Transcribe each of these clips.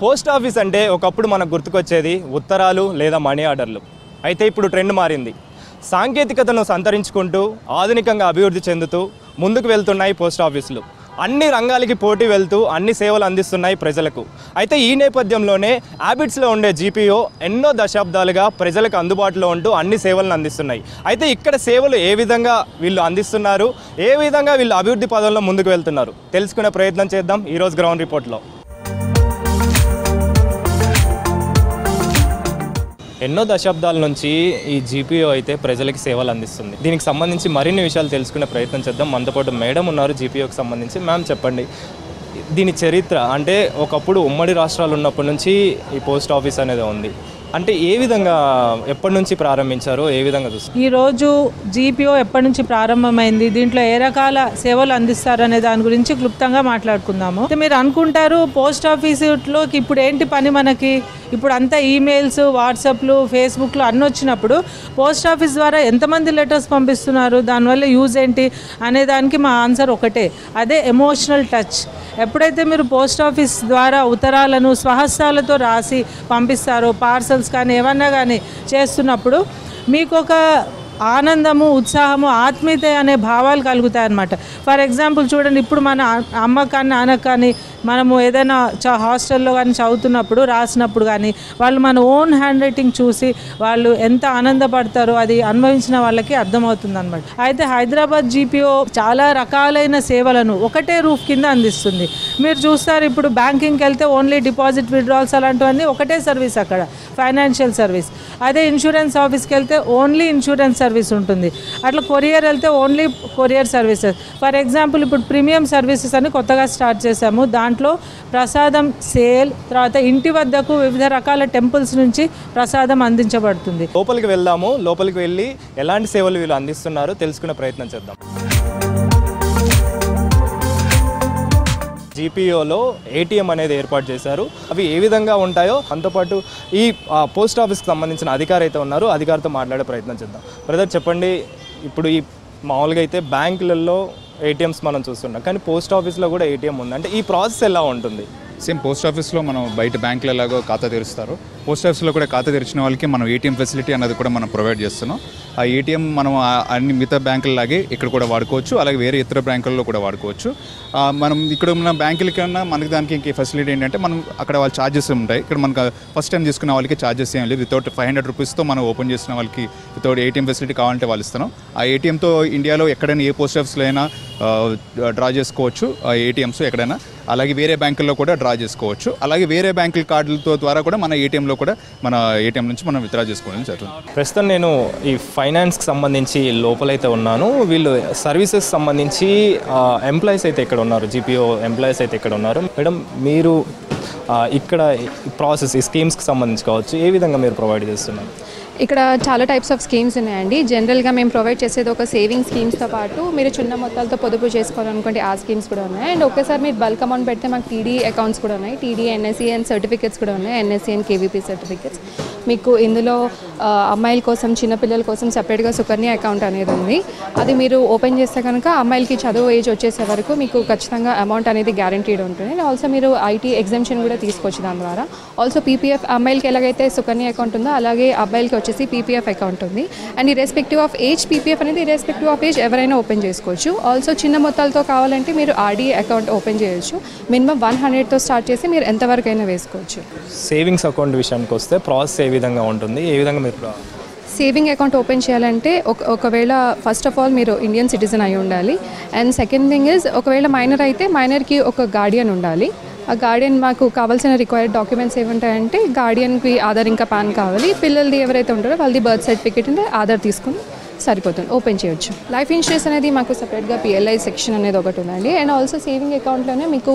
Post office అంటే ఒకప్పుడు మనకు గుర్తుకొచ్చేది ఉత్తరాలు లేదా మనీ ఆర్డర్లు. అయితే ఇప్పుడు ట్రెండ్ మారింది. సాంకేతికతను సంతరించుకుంటూ ఆధునికంగా అభివృద్ధి చెందుతూ ముందుకు వెళ్తున్నాయి పోస్ట్ ఆఫీసులు. అన్ని రంగాలకి పోటీ వెళ్తూ అన్ని సేవలు అందిస్తున్నాయి ప్రజలకు. అయితే ఈ నేపథ్యంలోనే హ్యాబిట్స్లో ఉండే జీపీఓ ఎన్నో దశాబ్దాలుగా ప్రజలకు అందుబాటులో ఉంటూ అన్ని సేవలను అందిస్తున్నాయి. అయితే ఇక్కడ సేవలు ఏ విధంగా వీళ్ళు అందిస్తున్నారు, ఏ విధంగా వీళ్ళు అభివృద్ధి పదంలో ముందుకు వెళ్తున్నారు తెలుసుకునే ప్రయత్నం చేద్దాం ఈరోజు గ్రౌండ్ రిపోర్ట్లో. ఎన్నో దశాబ్దాల నుంచి ఈ జీపీఓ అయితే ప్రజలకి సేవలు అందిస్తుంది. దీనికి సంబంధించి మరిన్ని విషయాలు తెలుసుకునే ప్రయత్నం చేద్దాం. మనతో పాటు మేడం ఉన్నారు జీపీఓకి సంబంధించి. మ్యామ్ చెప్పండి, దీని చరిత్ర అంటే ఒకప్పుడు ఉమ్మడి రాష్ట్రాలు ఉన్నప్పటి నుంచి ఈ పోస్ట్ ఆఫీస్ అనేది ఉంది. అంటే ఏ విధంగా ఎప్పటి నుంచి ప్రారంభించారో ఏ విధంగా చూస్తారు? ఈరోజు జీపీఓ ఎప్పటి నుంచి ప్రారంభమైంది, దీంట్లో ఏ రకాల సేవలు అందిస్తారనే దాని గురించి క్లుప్తంగా మాట్లాడుకుందాము. మీరు అనుకుంటారు పోస్ట్ ఆఫీసులోకి ఇప్పుడు ఏంటి పని, మనకి ఇప్పుడు అంతా ఈమెయిల్స్, వాట్సాప్లు, ఫేస్బుక్లు అన్నీ వచ్చినప్పుడు పోస్ట్ ఆఫీస్ ద్వారా ఎంతమంది లెటర్స్ పంపిస్తున్నారు, దానివల్ల యూజ్ ఏంటి అనే దానికి మా ఆన్సర్ ఒకటే, అదే ఎమోషనల్ టచ్. ఎప్పుడైతే మీరు పోస్ట్ ఆఫీస్ ద్వారా ఉత్తరాలను స్వహస్తాలతో రాసి పంపిస్తారో, పార్సల్స్ కానీ ఏమన్నా కానీ చేస్తున్నప్పుడు మీకు ఒక ఆనందము, ఉత్సాహము, ఆత్మీయత అనే భావాలు కలుగుతాయన్నమాట. ఫర్ ఎగ్జాంపుల్ చూడండి, ఇప్పుడు మన అమ్మ కానీ నాన్న కానీ మనము ఏదైనా హాస్టల్లో కానీ చదువుతున్నప్పుడు రాసినప్పుడు కానీ వాళ్ళు మన ఓన్ హ్యాండ్ రైటింగ్ చూసి వాళ్ళు ఎంత ఆనందపడతారో అది అనుభవించిన వాళ్ళకి అర్థమవుతుంది అనమాట. అయితే హైదరాబాద్ జీపీఓ చాలా రకాలైన సేవలను ఒకటే రూఫ్ కింద అందిస్తుంది. మీరు చూస్తారు, ఇప్పుడు బ్యాంకింగ్కి వెళ్తే ఓన్లీ డిపాజిట్, విత్డ్రాల్స్ అలాంటివన్నీ ఒకటే సర్వీస్, అక్కడ ఫైనాన్షియల్ సర్వీస్. అదే ఇన్సూరెన్స్ ఆఫీస్కి వెళ్తే ఓన్లీ ఇన్సూరెన్స్ సర్వీస్ ఉంటుంది. అట్లా కొరియర్ వెళ్తే only courier services. For example ఇప్పుడు ప్రీమియం సర్వీసెస్ అని కొత్తగా స్టార్ట్ చేశాము. దాంట్లో ప్రసాదం సేల్, తర్వాత ఇంటి వద్దకు వివిధ రకాల టెంపుల్స్ నుంచి ప్రసాదం అందించబడుతుంది. లోపలికి వెళ్దాము. లోపలికి వెళ్ళి ఎలాంటి సేవలు వీళ్ళు అందిస్తున్నారో తెలుసుకునే ప్రయత్నం చేద్దాం. జీపీఓలో ఏటీఎం అనేది ఏర్పాటు చేశారు. అవి ఏ విధంగా ఉంటాయో అంతోపాటు ఈ పోస్ట్ ఆఫీస్కి సంబంధించిన అధికారి అయితే ఉన్నారు, అధికారితో మాట్లాడే ప్రయత్నం చేద్దాం. బ్రదర్ చెప్పండి, ఇప్పుడు ఈ మామూలుగా అయితే బ్యాంకులలో ఏటీఎంస్ మనం చూస్తున్నాం, కానీ పోస్ట్ ఆఫీస్లో కూడా ఏటీఎం ఉంది. అంటే ఈ ప్రాసెస్ ఎలా ఉంటుంది? సేమ్ పోస్ట్ ఆఫీస్లో మనం బయట బ్యాంకులు ఎలాగో ఖాతా తెరుస్తారు, పోస్ట్ ఆఫీస్లో కూడా ఖాతా తెరిచిన వాళ్ళకి మనం ఏటీఎం ఫెసిలిటీ అన్నది కూడా మనం ప్రొవైడ్ చేస్తున్నాం. ఆ ఏటీఎం మనం అన్ని మిగతా బ్యాంకులలాగే ఇక్కడ కూడా వాడుకోవచ్చు, అలాగే వేరే ఇతర బ్యాంకుల్లో కూడా వాడుకోవచ్చు. మనం ఇక్కడ ఉన్న బ్యాంకుల కన్నా మనకి దానికి ఇంకే ఫెసిలిటీ ఏంటంటే మనం అక్కడ వాళ్ళ ఛార్జెస్ ఉంటాయి. ఇక్కడ మనకు ఫస్ట్ టైం తీసుకున్న వాళ్ళకి ఛార్జెస్ ఏం లేదు. వితౌట్ 500 రూపీస్తో మనం ఓపెన్ చేసిన వాళ్ళకి వితౌట్ ఏటీఎం ఫెసిలిటీ కావాలంటే వాళ్ళు ఇస్తున్నాం. ఆ ఏటీఎంతో ఇండియాలో ఎక్కడైనా ఏ పోస్ట్ ఆఫీస్లో అయినా డ్రా చేసుకోవచ్చు ఆ ఏటీఎంస్ ఎక్కడైనా. అలాగే వేరే బ్యాంకుల్లో కూడా డ్రా చేసుకోవచ్చు. అలాగే వేరే బ్యాంకుల కార్డులతో ద్వారా కూడా మన ఏటీఎంలో కూడా మన ఏటీఎం నుంచి మనం విత్డ్రా చేసుకోవడం జరుగుతుంది. ప్రస్తుతం నేను ఈ ఫైనాన్స్కి సంబంధించి లోపలైతే ఉన్నాను. వీళ్ళు సర్వీసెస్ సంబంధించి ఎంప్లాయీస్ అయితే ఇక్కడ ఉన్నారు, జీపీఓ ఎంప్లాయీస్ అయితే ఇక్కడ ఉన్నారు. మేడం, మీరు ఇక్కడ ప్రాసెస్ ఈ స్కీమ్స్కి సంబంధించి కావచ్చు, ఏ విధంగా మీరు ప్రొవైడ్ చేస్తున్నారు? ఇక్కడ చాలా టైప్స్ ఆఫ్ స్కీమ్స్ ఉన్నాయండి. జనరల్గా మేము ప్రొవైడ్ చేసేది ఒక సేవింగ్ స్కీమ్స్తో పాటు మీరు చిన్న మొత్తాలతో పొదుపు చేసుకోవాలనుకుంటే ఆ స్కీమ్స్ కూడా ఉన్నాయి. అండ్ ఒకేసారి మీరు బల్క్ అమౌంట్ పెడితే మాకు టీడీ అకౌంట్స్ కూడా ఉన్నాయి, టీడీ ఎన్ఎస్సీ అండ్ సర్టిఫికేట్స్ కూడా ఉన్నాయి, ఎన్ఎస్సీ అండ్ కేవీపీ సర్టిఫికేట్స్. మీకు ఇందులో అమ్మాయిల కోసం, చిన్నపిల్లల కోసం సపరేట్గా సుకన్య అకౌంట్ అనేది ఉంది. అది మీరు ఓపెన్ చేస్తే కనుక అమ్మాయిలకి చదువు ఏజ్ వచ్చేసే వరకు మీకు ఖచ్చితంగా అమౌంట్ అనేది గ్యారంటీడ్ ఉంటుంది. అండ్ ఆల్సో మీరు ఐటీ ఎగ్జామ్షన్ కూడా తీసుకోవచ్చు దాని ద్వారా. ఆల్సో పీపీఎఫ్ అమ్మాయిలకి ఎలాగైతే సుకన్య అకౌంట్ ఉందో అలాగే అబ్బాయిలకి వచ్చేసి పీపీఎఫ్ అకౌంట్ ఉంది. And irrespective of age PPF అనేది ఇర్రెస్పెక్టివ్ ఆఫ్ ఏజ్ ఎవరైనా ఓపెన్ చేసుకోవచ్చు. ఆల్సో చిన్న మొత్తాలతో కావాలంటే మీరు ఆర్డీఏ అకౌంట్ ఓపెన్ చేయొచ్చు. మినిమం 100తో స్టార్ట్ చేసి మీరు ఎంతవరకైనా వేసుకోవచ్చు. సేవింగ్స్ అకౌంట్ విషయానికి వస్తే ప్రాసెస్ ఏ విధంగా ఉంటుంది, ఏ విధంగా మీరు సేవింగ్ అకౌంట్ ఓపెన్ చేయాలంటే ఒకవేళ ఫస్ట్ ఆఫ్ ఆల్ మీరు ఇండియన్ సిటిజన్ అయి ఉండాలి. అండ్ సెకండ్ థింగ్ ఇస్ ఒకవేళ మైనర్ అయితే మైనర్కి ఒక గార్డియన్ ఉండాలి. ఆ గార్డియన్ మాకు కావాల్సిన రిక్వైర్డ్ డాక్యుమెంట్స్ ఏముంటాయంటే గార్డియన్కి ఆధార్ ఇంకా పాన్ కావాలి. పిల్లలది ఎవరైతే ఉంటారో వాళ్ళది బర్త్ సర్టిఫికేట్ ఉంటే ఆధార్ తీసుకుని సరిపోతుంది, ఓపెన్ చేయొచ్చు. లైఫ్ ఇన్సూరెన్స్ అనేది మాకు సపరేట్గా పిఎల్ఐ సెక్షన్ అనేది ఒకటి ఉందండి. అండ్ ఆల్సో సేవింగ్ అకౌంట్లోనే మీకు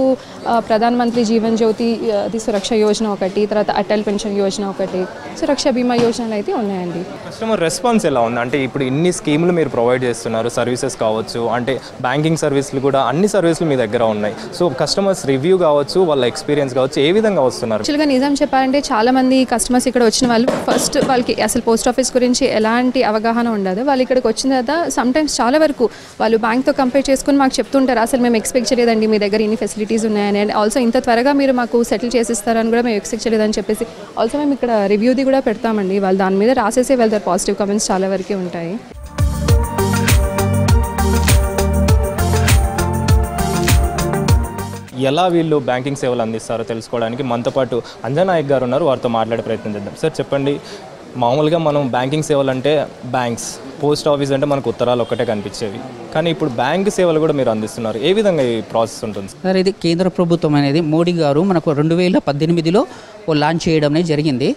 ప్రధాన్ మంత్రి జీవన్ జ్యోతి అది సురక్ష యోజన ఒకటి, తర్వాత అటల్ పెన్షన్ యోజన ఒకటి, సురక్ష బీమా యోజనలు అయితే ఉన్నాయండి. కస్టమర్ రెస్పాన్స్ ఎలా ఉంది? అంటే ఇప్పుడు ఇన్ని స్కీములు మీరు ప్రొవైడ్ చేస్తున్నారు, సర్వీసెస్ కావచ్చు, అంటే బ్యాంకింగ్ సర్వీసులు కూడా అన్ని సర్వీసులు మీ దగ్గర ఉన్నాయి. సో కస్టమర్స్ రివ్యూ కావచ్చు, వాళ్ళ ఎక్స్పీరియన్స్ కావచ్చు, ఏ విధంగా వస్తున్నారు? యాక్చువల్గా నిజం చెప్పాలంటే చాలామంది కస్టమర్స్ ఇక్కడ వచ్చిన వాళ్ళు ఫస్ట్ వాళ్ళకి అసలు పోస్ట్ ఆఫీస్ గురించి ఎలాంటి అవగాహన ఉండదు. వాళ్ళు ఇక్కడికి వచ్చిన తర్వాత సమ్టైమ్స్ చాలా వరకు వాళ్ళు బ్యాంక్తో కంపేర్ చేసుకుని మాకు చెప్తుంటారు, అసలు మేము ఎక్స్పెక్ట్ చేయలేదండి మీ దగ్గర ఇన్ని ఫెసిలిటీస్ ఉన్నాయని, అండ్ ఆల్సో ఇంత త్వరగా మీరు మాకు సెటిల్ చేసిస్తారని కూడా మేము ఎక్స్పెక్ట్ చేయలేదని చెప్పేసి. ఆల్సో మేము ఇక్కడ రివ్యూది కూడా పెడతామండి, వాళ్ళు దాని మీద రాసేసే వెళ్తారు, పాజిటివ్ కామెంట్స్ చాలా వరకు ఉంటాయి. ఎలా వీళ్ళు బ్యాంకింగ్ సేవలు అందిస్తారో తెలుసుకోవడానికి మనతో పాటు అంజనా నాయక్ గారు ఉన్నారు, వారితో మాట్లాడే ప్రయత్నం చేద్దాం. సార్ చెప్పండి, మామూలుగా మనం బ్యాంకింగ్ సేవలు అంటే బ్యాంక్స్, పోస్ట్ ఆఫీస్ అంటే మనకు ఉత్తరాలు ఒక్కటే కనిపించేవి, కానీ ఇప్పుడు బ్యాంక్ సేవలు కూడా మీరు అందిస్తున్నారు. ఏ విధంగా ఈ ప్రాసెస్ ఉంటుంది సార్? ఇది కేంద్ర ప్రభుత్వం అనేది మోడీ గారు మనకు 2018లో లాంచ్ చేయడం అనేది జరిగింది.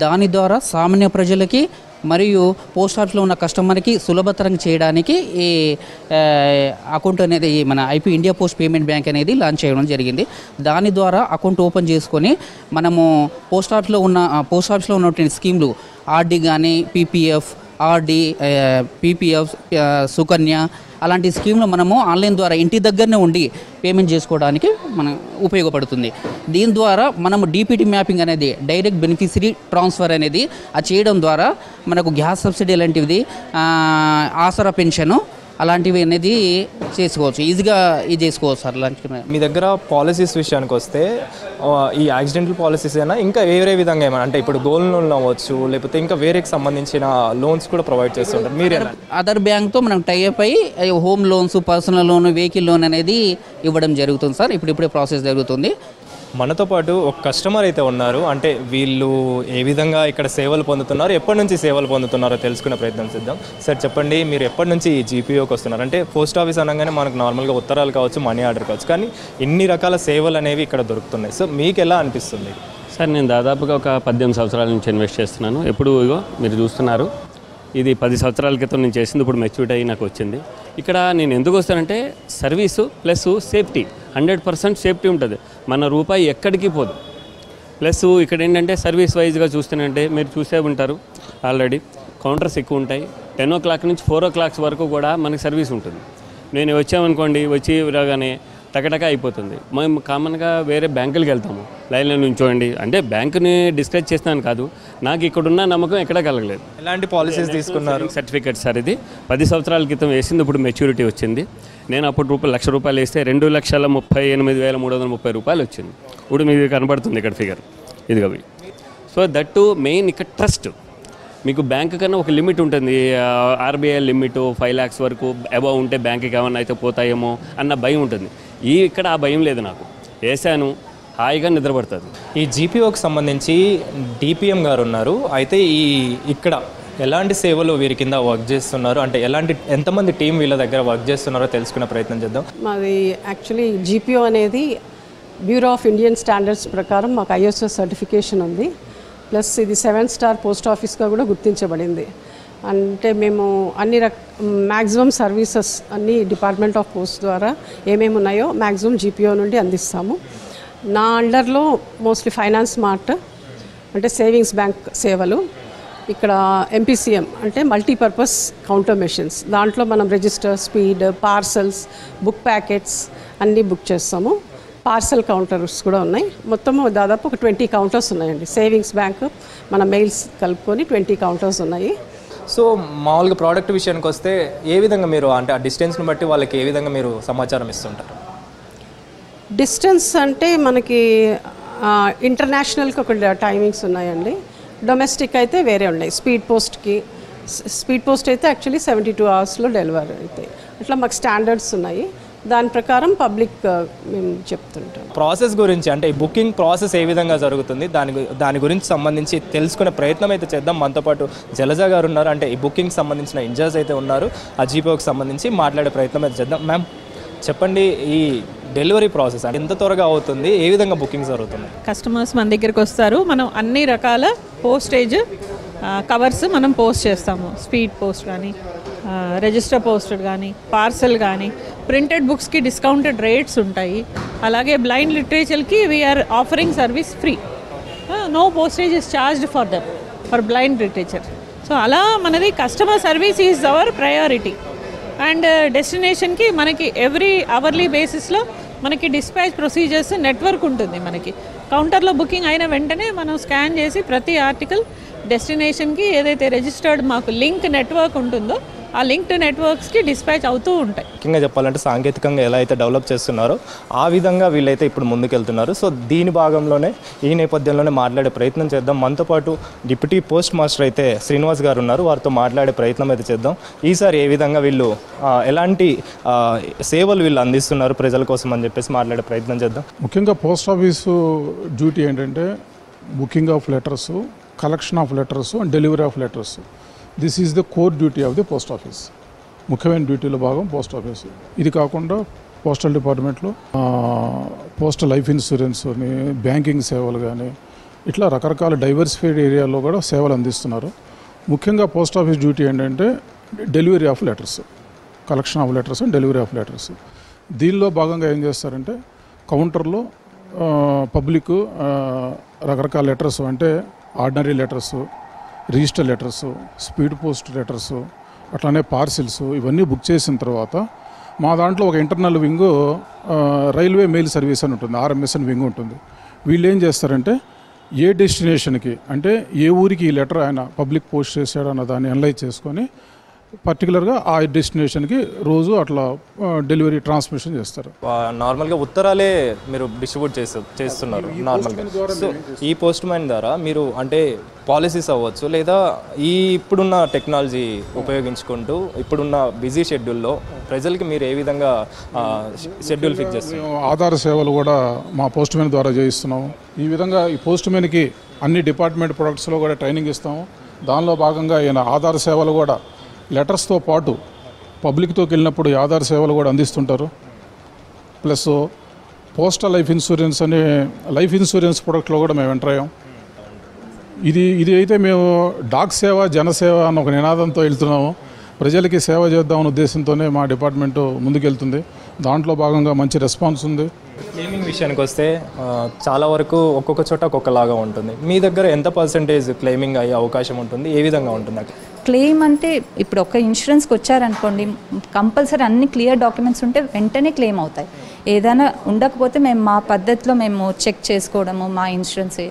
దాని ద్వారా సామాన్య ప్రజలకి మరియు పోస్ట్ ఆఫీస్లో ఉన్న కస్టమర్కి సులభతరం చేయడానికి ఈ అకౌంట్ అనేది మన IP India post payment bank అనేది లాంచ్ చేయడం జరిగింది. దాని ద్వారా అకౌంట్ ఓపెన్ చేసుకొని మనము పోస్ట్ ఆఫీస్లో ఉన్నటువంటి స్కీమ్లు ఆర్డీ కానీ, పీపీఎఫ్, ఆర్డీ, పీపీఎఫ్, సుకన్య అలాంటి స్కీమ్లు మనము ఆన్లైన్ ద్వారా ఇంటి దగ్గరనే ఉండి పేమెంట్ చేసుకోవడానికి మనం ఉపయోగపడుతుంది. దీని ద్వారా మనము డీపీటీ మ్యాపింగ్ అనేది డైరెక్ట్ బెనిఫిషరీ ట్రాన్స్ఫర్ అనేది చేయడం ద్వారా మనకు గ్యాస్ సబ్సిడీ లాంటివి, ఆసరా పెన్షను అలాంటివి అనేది చేసుకోవచ్చు, ఈజీగా ఇది చేసుకోవచ్చు సార్. అలాంటి మీ దగ్గర పాలసీస్ విషయానికి వస్తే ఈ యాక్సిడెంటల్ పాలసీస్ అయినా ఇంకా వేరే విధంగా ఏమైనా అంటే ఇప్పుడు గోల్డ్ లోన్ అవ్వచ్చు, లేకపోతే ఇంకా వేరేకి సంబంధించిన లోన్స్ కూడా ప్రొవైడ్ చేస్తుంటారు మీరు? అదర్ బ్యాంక్తో మనం టైఅప్ అయ్యి home loans, personal loan, vehicle loan అనేది ఇవ్వడం జరుగుతుంది సార్. ఇప్పుడే ప్రాసెస్ జరుగుతుంది. మనతో పాటు ఒక కస్టమర్ అయితే ఉన్నారు, అంటే వీళ్ళు ఏ విధంగా ఇక్కడ సేవలు పొందుతున్నారు, ఎప్పటి నుంచి సేవలు పొందుతున్నారో తెలుసుకునే ప్రయత్నం చేద్దాం. సార్ చెప్పండి, మీరు ఎప్పటి నుంచి ఈ జీపీఓకి వస్తున్నారు? అంటే పోస్ట్ ఆఫీస్ అనగానే మనకు నార్మల్గా ఉత్తరాలు కావచ్చు, మనీ ఆర్డర్ కావచ్చు, కానీ ఇన్ని రకాల సేవలు అనేవి ఇక్కడ దొరుకుతున్నాయి. సో మీకు ఎలా అనిపిస్తుంది? సార్, నేను దాదాపుగా ఒక 18 సంవత్సరాల నుంచి ఇన్వెస్ట్ చేస్తున్నాను. ఎప్పుడు ఇగో మీరు చూస్తున్నారు, ఇది 10 సంవత్సరాల క్రితం నేను చేసింది, ఇప్పుడు మెచ్యూరిటీ అయ్యి నాకు వచ్చింది. ఇక్కడ నేను ఎందుకు వస్తానంటే సర్వీసు ప్లస్ సేఫ్టీ, 100% సేఫ్టీ ఉంటుంది, మన రూపాయి ఎక్కడికి పోదు. ప్లస్ ఇక్కడ ఏంటంటే సర్వీస్ వైజ్గా చూస్తేనంటే మీరు చూసే ఉంటారు ఆల్రెడీ కౌంటర్స్ ఎక్కువ ఉంటాయి. 10 o'clock నుంచి 4 o'clock వరకు కూడా మనకి సర్వీస్ ఉంటుంది. నేను వచ్చామనుకోండి, వచ్చి రాగానే టకటక అయిపోతుంది. మేము కామన్గా వేరే బ్యాంకులకు వెళ్తాము, లైన్లో నుంచోండి అంటే బ్యాంకుని డిస్కస్ చేస్తున్నాను కాదు, నాకు ఇక్కడున్న నమ్మకం ఎక్కడ కలగలేదు. ఎలాంటి పాలసీస్ తీసుకున్నారు? సర్టిఫికేట్ సార్, ఇది 10 సంవత్సరాల క్రితం వేసింది, ఇప్పుడు మెచ్యూరిటీ వచ్చింది. నేను అప్పుడు ₹1,00,000 వేస్తే 2,38,330 రూపాయలు వచ్చింది. ఇప్పుడు మీకు కనబడుతుంది ఇక్కడ ఫిగర్, ఇదిగా. సో దట్టు మెయిన్ ఇక్కడ ట్రస్ట్. మీకు బ్యాంక్ కన్నా ఒక లిమిట్ ఉంటుంది, ఆర్బీఐ లిమిట్ 5 lakhs వరకు అబౌవ్ ఉంటే బ్యాంక్కి ఏమన్నా అయితే పోతాయేమో అన్న భయం ఉంటుంది. ఇక్కడ ఆ భయం లేదు, నాకు వేసాను హాయిగా నిద్రపడుతుంది. ఈ జీపీఓకి సంబంధించి డిపిఎం గారు ఉన్నారు, అయితే ఇక్కడ ఎలాంటి సేవలు వీరి కింద వర్క్ చేస్తున్నారు, అంటే ఎంతమంది టీం వీళ్ళ దగ్గర వర్క్ చేస్తున్నారో తెలుసుకునే ప్రయత్నం చేద్దాం. మాది యాక్చువల్లీ జీపీఓ అనేది బ్యూరో ఆఫ్ ఇండియన్ స్టాండర్డ్స్ ప్రకారం మాకు ఐఎస్ఓ సర్టిఫికేషన్ ఉంది, ప్లస్ ఇది 7 star పోస్ట్ ఆఫీస్గా కూడా గుర్తించబడింది. అంటే మేము మ్యాక్సిమం సర్వీసెస్ అన్ని డిపార్ట్మెంట్ ఆఫ్ పోస్ట్ ద్వారా ఏమేమి ఉన్నాయో మ్యాక్సిమం జీపీఓ నుండి అందిస్తాము. నా అండర్లో మోస్ట్లీ ఫైనాన్స్ మార్ట్ అంటే సేవింగ్స్ బ్యాంక్ సేవలు, ఇక్కడ ఎంపీసీఎం అంటే మల్టీపర్పస్ కౌంటర్ మెషిన్స్, దాంట్లో మనం register, speed, parcels, book packets అన్నీ బుక్ చేస్తాము. పార్సల్ కౌంటర్స్ కూడా ఉన్నాయి. మొత్తము దాదాపు ఒక 20 counters ఉన్నాయండి. సేవింగ్స్ బ్యాంక్ మన మెయిల్స్ కలుపుకొని 20 counters ఉన్నాయి. సో మామూలుగా ప్రోడక్ట్ విషయానికి వస్తే ఏ విధంగా మీరు అంటే ఆ డిస్టెన్స్ని బట్టి వాళ్ళకి ఏ విధంగా మీరు సమాచారం ఇస్తుంటారు? డిస్టెన్స్ అంటే మనకి ఇంటర్నేషనల్కి ఒక టైమింగ్స్ ఉన్నాయండి, డొమెస్టిక్ అయితే వేరే ఉన్నాయి. స్పీడ్ పోస్ట్ అయితే యాక్చువల్లీ 72 hours డెలివరీ అవుతాయి. అట్లా మాకు స్టాండర్డ్స్ ఉన్నాయి, దాని ప్రకారం పబ్లిక్ మేము చెప్తుంటాం. ప్రాసెస్ గురించి అంటే ఈ బుకింగ్ ప్రాసెస్ ఏ విధంగా జరుగుతుంది దాని గురించి సంబంధించి తెలుసుకునే ప్రయత్నం అయితే చేద్దాం. మనతో పాటు జలజ గారు ఉన్నారు, అంటే ఈ బుకింగ్ సంబంధించిన ఇన్ఛార్జ్ అయితే ఉన్నారు, ఆ జీపీఓకి సంబంధించి మాట్లాడే ప్రయత్నం అయితే చేద్దాం. మ్యామ్ చెప్పండి, ఈ డెలివరీ ప్రాసెస్ ఎంత త్వరగా అవుతుంది, ఏ విధంగా బుకింగ్ జరుగుతుంది? కస్టమర్స్ మన దగ్గరికి వస్తారు, మనం అన్ని రకాల పోస్టేజ్ కవర్స్ మనం పోస్ట్ చేస్తాము. స్పీడ్ పోస్ట్ కానీ, రిజిస్టర్ పోస్టెడ్ కానీ, పార్సల్ కానీ, ప్రింటెడ్ బుక్స్కి డిస్కౌంటెడ్ రేట్స్ ఉంటాయి. అలాగే బ్లైండ్ లిటరేచర్కి we're offering service free, no postage is charged for blind literature. So అలా మనది customer service is our priority. And డెస్టినేషన్కి మనకి ఎవ్రీ అవర్లీ బేసిస్లో మనకి డిస్పాచ్ ప్రొసీజర్స్ నెట్వర్క్ ఉంటుంది. మనకి కౌంటర్లో బుకింగ్ అయిన వెంటనే మనం స్కాన్ చేసి ప్రతి ఆర్టికల్ డెస్టినేషన్కి ఏదైతే రిజిస్టర్డ్ మాకు లింక్ నెట్వర్క్ ఉంటుందో ఆ లింక్డ్ నెట్వర్క్స్కి డిస్పాచ్ అవుతూ ఉంటాయి. ముఖ్యంగా చెప్పాలంటే సాంకేతికంగా ఎలా అయితే డెవలప్ చేస్తున్నారో ఆ విధంగా వీళ్ళైతే ఇప్పుడు ముందుకెళ్తున్నారు. సో దీని భాగంలోనే ఈ నేపథ్యంలోనే మాట్లాడే ప్రయత్నం చేద్దాం. మనతో పాటు డిప్యూటీ పోస్ట్ మాస్టర్ అయితే శ్రీనివాస్ గారు ఉన్నారు. వారితో మాట్లాడే ప్రయత్నం అయితే చేద్దాం. ఈసారి ఏ విధంగా వీళ్ళు ఎలాంటి సేవలు వీళ్ళు అందిస్తున్నారు ప్రజల కోసం అని చెప్పేసి మాట్లాడే ప్రయత్నం చేద్దాం. ముఖ్యంగా పోస్ట్ ఆఫీసు డ్యూటీ ఏంటంటే booking of letters, collection of letters and delivery of letters. This is the core duty of the post office. ముఖ్యమైన డ్యూటీలో భాగం పోస్ట్ ఆఫీస్. ఇది కాకుండా పోస్టల్ డిపార్ట్మెంట్లో పోస్టల్ లైఫ్ ఇన్సూరెన్స్ అని, బ్యాంకింగ్ సేవలు కానీ ఇట్లా రకరకాల డైవర్సిఫైడ్ ఏరియాలో కూడా సేవలు అందిస్తున్నారు. ముఖ్యంగా పోస్ట్ ఆఫీస్ డ్యూటీ ఏంటంటే delivery of letters, collection of letters and delivery of letters. దీనిలో భాగంగా ఏం చేస్తారంటే కౌంటర్లో పబ్లిక్ రకరకాల లెటర్స్ అంటే ordinary letters, register letters, speed post letters, అట్లానే పార్సిల్స్ ఇవన్నీ బుక్ చేసిన తర్వాత మా దాంట్లో ఒక internal wing railway mail service అని ఉంటుంది, RMS అని వింగ్ ఉంటుంది. వీళ్ళు ఏం చేస్తారంటే ఏ డెస్టినేషన్కి అంటే ఏ ఊరికి ఈ లెటర్ ఆయన పబ్లిక్ పోస్ట్ చేశాడు అన్న దాన్ని అనలైజ్ చేసుకొని పర్టికులర్గా ఆ డెస్టినేషన్కి రోజు అట్లా డెలివరీ ట్రాన్స్మిషన్ చేస్తారు. నార్మల్గా ఉత్తరాలే మీరు డిస్ట్రిబ్యూట్ చేస్తున్నారు నార్మల్గా. సో ఈ పోస్ట్ మ్యాన్ ద్వారా మీరు అంటే పాలసీస్ అవ్వచ్చు లేదా ఈ ఇప్పుడున్న టెక్నాలజీ ఉపయోగించుకుంటూ ఇప్పుడున్న బిజీ షెడ్యూల్లో ప్రజలకి మీరు ఏ విధంగా షెడ్యూల్ ఫిక్స్ చేస్తారు? ఆధార్ సేవలు కూడా మా పోస్ట్ మ్యాన్ ద్వారా చేయిస్తున్నాము. ఈ విధంగా ఈ పోస్ట్ మ్యాన్కి అన్ని డిపార్ట్మెంట్ ప్రొడక్ట్స్లో కూడా ట్రైనింగ్ ఇస్తాము. దానిలో భాగంగా ఈయన ఆధార్ సేవలు కూడా లెటర్స్తో పాటు పబ్లిక్తోకి వెళ్ళినప్పుడు ఈ ఆధార్ సేవలు కూడా అందిస్తుంటారు. ప్లస్ పోస్టల్ లైఫ్ ఇన్సూరెన్స్ అనే లైఫ్ ఇన్సూరెన్స్ ప్రొడక్ట్లో కూడా మేము ఎంటర్ అయ్యాం. ఇది అయితే మేము డాక్ సేవ జనసేవ అన్న ఒక నినాదంతో వెళ్తున్నాము. ప్రజలకి సేవ చేద్దామనే ఉద్దేశంతోనే మా డిపార్ట్మెంటు ముందుకెళ్తుంది. దాంట్లో భాగంగా మంచి రెస్పాన్స్ ఉంది. క్లెయిమింగ్ విషయానికి వస్తే చాలా వరకు ఒక్కొక్క చోట ఒక్కొక్కలాగా ఉంటుంది. మీ దగ్గర ఎంత పర్సెంటేజ్ క్లెయిమింగ్ అయ్యే అవకాశం ఉంటుంది, ఏ విధంగా ఉంటుంది? క్లెయిమ్ అంటే ఇప్పుడు ఒక ఇన్సూరెన్స్కి వచ్చారనుకోండి, కంపల్సరీ అన్ని క్లియర్ డాక్యుమెంట్స్ ఉంటే వెంటనే క్లెయిమ్ అవుతాయి. ఏదైనా ఉండకపోతే మేము మా పద్ధతిలో మేము చెక్ చేసుకోవడము, మా ఇన్సూరెన్స్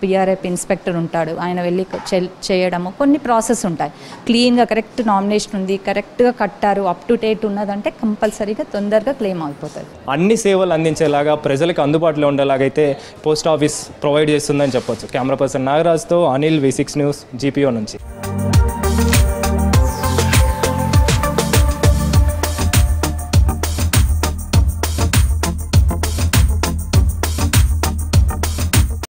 PRF ఇన్స్పెక్టర్ ఉంటాడు, ఆయన వెళ్ళి చేయడము, కొన్ని ప్రాసెస్ ఉంటాయి. క్లీన్గా కరెక్ట్ నామినేషన్ ఉంది, కరెక్ట్గా కట్టారు, అప్ టు డేట్ ఉన్నదంటే కంపల్సరీగా తొందరగా క్లెయిమ్ అయిపోతుంది. అన్ని సేవలు అందించేలాగా ప్రజలకు అందుబాటులో ఉండేలాగైతే పోస్ట్ ఆఫీస్ ప్రొవైడ్ చేస్తుందని చెప్పొచ్చు. కెమెరా పర్సన్ నాగరాజ్తో అనిల్, V6 న్యూస్, GPO నుంచి.